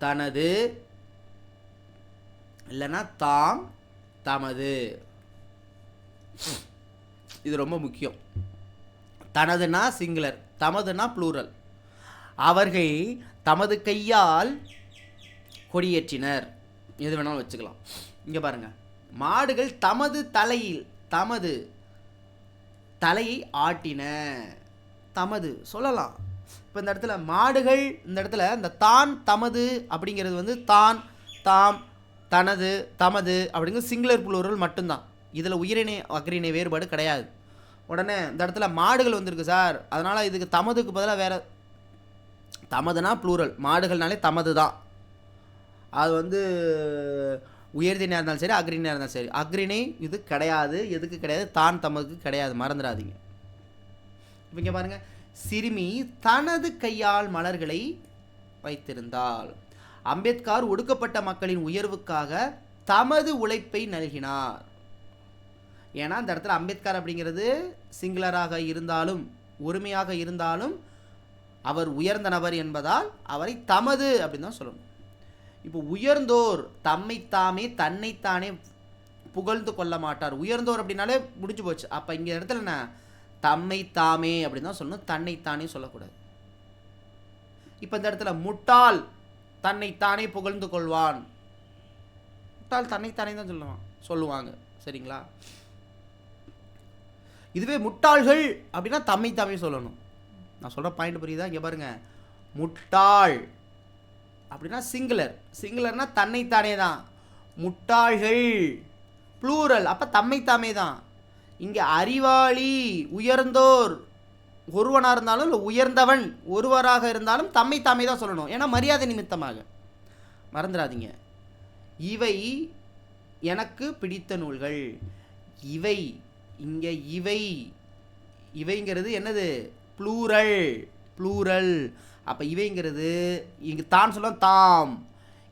தனது, இல்லைன்னா தாம், தமது. இது ரொம்ப முக்கியம். தனதுனா சிங்குலர், தமதுனா ப்ளூரல். அவர்கள் தமது கையால் கொடியேற்றினர். எது வேணாலும் வச்சுக்கலாம். இங்கே பாருங்கள், மாடுகள் தமது தலையில், தமது தலையை ஆட்டின. தமது சொல்லலாம். இப்போ இந்த இடத்துல மாடுகள், இந்த இடத்துல இந்த தான் தமது அப்படிங்கிறது தான், தாம், தனது, தமது அப்படிங்கிறது சிங்குலர் ப்ளூரல் மட்டும்தான். இதில் உயிரினை அக்ரிணை வேறுபாடு கிடையாது. உடனே இந்த இடத்துல மாடுகள் வந்திருக்கு சார், அதனால் இதுக்கு தமதுக்கு பதிலாக வேறு, தமதுனா ப்ளூரல், மாடுகள்னாலே தமது தான். அது உயர்தினையாக இருந்தாலும் சரி, அக்ரிணையாக இருந்தாலும் சரி. அக்ரிணை இது கிடையாது. எதுக்கு கிடையாது? தான் தமதுக்கு கிடையாது, மறந்துடாதீங்க. இப்போ இங்கே பாருங்கள், சிறுமி தனது கையால் மலர்களை வைத்திருந்தாள். அம்பேத்கர் ஒடுக்கப்பட்ட மக்களின் உயர்வுக்காக தமது உழைப்பை நல்கினார். ஏன்னா இந்த இடத்துல அம்பேத்கர் அப்படிங்கிறது சிங்குலராக இருந்தாலும் ஒருமையாக இருந்தாலும் அவர் உயர்ந்த நபர் என்பதால் அவரை தமது அப்படின்னு தான் சொல்லணும். இப்போ உயர்ந்தோர் தம்மைத்தாமே தன்னைத்தானே புகழ்ந்து கொள்ள மாட்டார். உயர்ந்தோர் அப்படின்னாலே முடிஞ்சு போச்சு. அப்போ இங்கே இடத்துல என்ன, தம்மைத்தாமே அப்படின்னு தான் சொல்லணும், தன்னைத்தானே சொல்லக்கூடாது. இப்போ இந்த இடத்துல முட்டாள் தன்னைத்தானே புகழ்ந்து கொள்வான். முட்டாள் தன்னைத்தானே தான் சொல்லுவாங்க. சரிங்களா? இதுவே முட்டாள்கள் அப்படின்னா தம்மை தாமே சொல்லணும். நான் சொல்கிற பாயிண்ட் புரியுதா? இங்கே பாருங்கள், முட்டாள் அப்படின்னா சிங்குலர், சிங்குலர்னா தன்னைத்தானே தான். முட்டாள்கள் ப்ளூரல், அப்போ தம்மைத்தாமே தான். இங்கே அறிவாளி உயர்ந்தோர் ஒருவனாக இருந்தாலும் இல்லை உயர்ந்தவன் ஒருவராக இருந்தாலும் தம்மைத்தாமே தான் சொல்லணும். ஏன்னா மரியாதை நிமித்தமாக. மறந்துடாதீங்க. இவை எனக்கு பிடித்த நூல்கள். இவை, இங்கே இவை, இவைங்கிறது என்னது? Plural, plural. அப்போ இவைங்கிறது இங்கு தான் சொல்ல தாம்.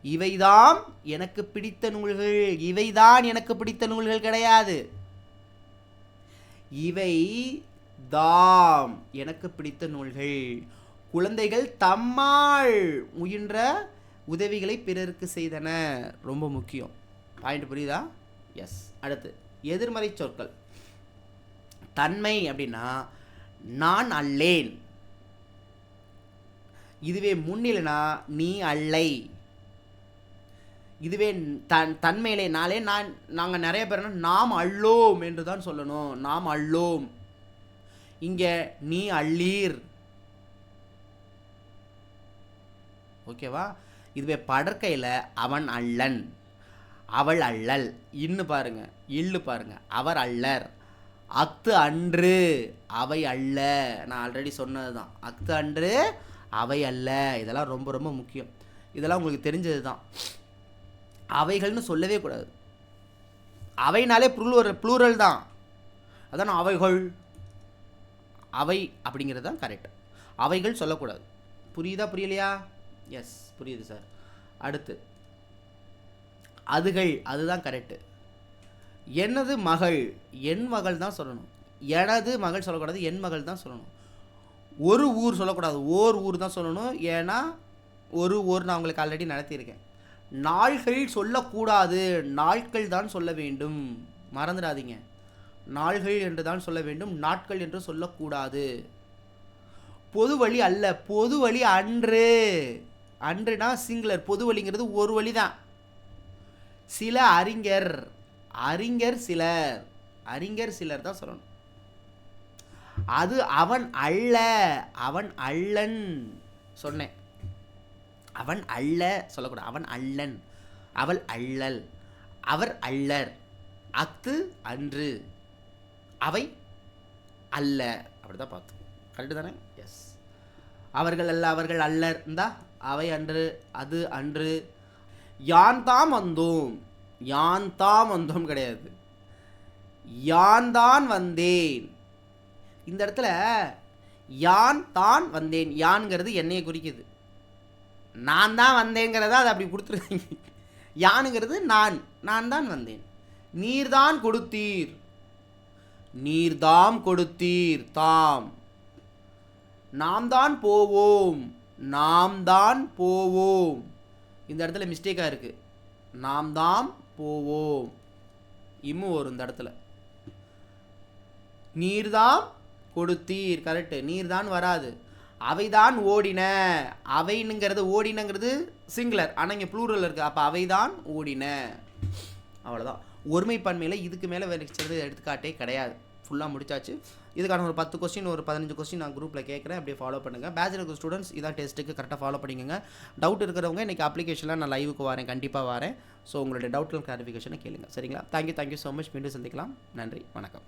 இவைதான் எனக்கு பிடித்த நூல்கள். இவைதான் எனக்கு பிடித்த நூல்கள் கிடையாது. இவை தாம் எனக்கு பிடித்த நூல்கள். குழந்தைகள் தம்மால் முயன்ற உதவிகளை பிறருக்கு செய்தன. ரொம்ப முக்கியம். பாயிண்ட் புரியுதா? எஸ். அடுத்து எதிர்மறை சொற்கள். தன்மை அப்படின்னா நான் அல்லேன். இதுவே முன்னிலைனா நீ அல்லை. இதுவே தன்மையிலே நாளே நாங்கள் நிறைய பேர் நாம் அல்லோம் என்று தான் சொல்லணும். நாம் அல்லோம். இங்கே நீ அள்ளீர். ஓகேவா? இதுவே படற்கையில் அவன் அல்லன், அவள் அல்லல். இன்னு பாருங்க, இல்லு பாருங்க, அவர் அல்லர். அத்து அன்று, அவை அல்ல. நான் ஆல்ரெடி சொன்னது தான். அத்து அன்று, அவை அல்ல. இதெல்லாம் ரொம்ப ரொம்ப முக்கியம். இதெல்லாம் உங்களுக்கு தெரிஞ்சது தான். அவைகள்னு சொல்லவே கூடாது. அவைனாலே ப்ளூரல் தான். அதான் அவைகள், அவை அப்படிங்கிறது தான் கரெக்ட். அவைகள் சொல்லக்கூடாது. புரியுதா புரியலையா? எஸ் புரியுது சார். அடுத்து அதுகள், அதுதான் கரெக்டு. எனது மகள், என் மகள் தான் சொல்லணும். எனது மகள் சொல்லக்கூடாது, என் மகள் தான் சொல்லணும். ஒரு ஊர் சொல்லக்கூடாது, ஓர் ஊர் தான் சொல்லணும். ஏன்னா ஒரு ஊர் நான் உங்களுக்கு ஆல்ரெடி நடத்தியிருக்கேன். நாள்கள் சொல்லக்கூடாது, நாட்கள் தான் சொல்ல வேண்டும். மறந்துடாதீங்க. நாள்கள் என்று தான் சொல்ல வேண்டும், நாட்கள் என்று சொல்லக்கூடாது. பொது வழி அல்ல, பொது வழி அன்று. அன்றுனா சிங்குலர், பொது வழிங்கிறது ஒரு வழி தான். சில அறிஞர், அறிஞர் சிலர், அறிஞர் சிலர் தான் சொல்லணும். அது அவன் அல்ல, அவன் அல்லன் சொன்னேன். அவன் அல்ல சொல்லக்கூடாது, அவன் அல்லன், அவள் அல்லல், அவர் அல்லர். அத்து அன்று, அவை அல்ல. அப்படி தான் பார்த்தோம். கரெக்டு தானே? எஸ். அவர்கள் அல்ல, அவர்கள் அல்லர். இந்தா அவை அன்று, அது அன்று. யான் தாம் வந்தோம், யான் தாம் வந்தோம் கிடையாது, யான் தான் வந்தேன். இந்த இடத்துல யான் தான் வந்தேன், யான்ங்கிறது என்னையை குறிக்குது. நான் தான் வந்தேங்கிறதா அது அப்படி கொடுத்துருக்கீங்க. யானுங்கிறது நான், நான் தான் வந்தேன். நீர்தான் கொடுத்தீர், நீர்தாம் கொடுத்தீர், தாம். நாம் தான் போவோம், நாம் தான் போவோம். இந்த இடத்துல மிஸ்டேக்காக இருக்குது. நாம் தான் போவோம், இம்மு வரும் இந்த இடத்துல. நீர்தாம் கொடுத்தீர், கரெக்டு. நீர்தான் வராது. அவைதான் ஓடின, அவைனுங்கிறது ஓடினங்கிறது சிங்குலர், ஆனால் இங்கே ப்ளூரல் இருக்குது. அப்போ அவைதான் ஓடின. அவ்வளோதான். ஒருமைப்பன்மையில் இதுக்கு மேலே வச்சுறது எடுத்துக்காட்டே கிடையாது. ஃபுல்லாக முடிச்சாச்சு. இதுக்கான ஒரு 10 கொஸ்டின், ஒரு 15 கொஸ்டின் நான் குரூப்பில் கேட்குறேன். அப்படியே ஃபாலோ பண்ணுங்கள். பேச்சுலர் ஸ்டூடெண்ட்ஸ் இதான் டெஸ்ட்டுக்கு கரெக்டாக ஃபாலோ பண்ணிக்கோங்க. டவுட் இருக்கிறவங்க இன்றைக்கி அப்ளிகேஷனில் நான் லைவுக்கு வரேன், கண்டிப்பாக வரேன். ஸோ உங்களுடைய டவுட் கிளாரிஃபிகேஷனை கேளுங்க. சரிங்களா? Thank you so much. மீண்டும் சந்திக்கலாம். நன்றி, வணக்கம்.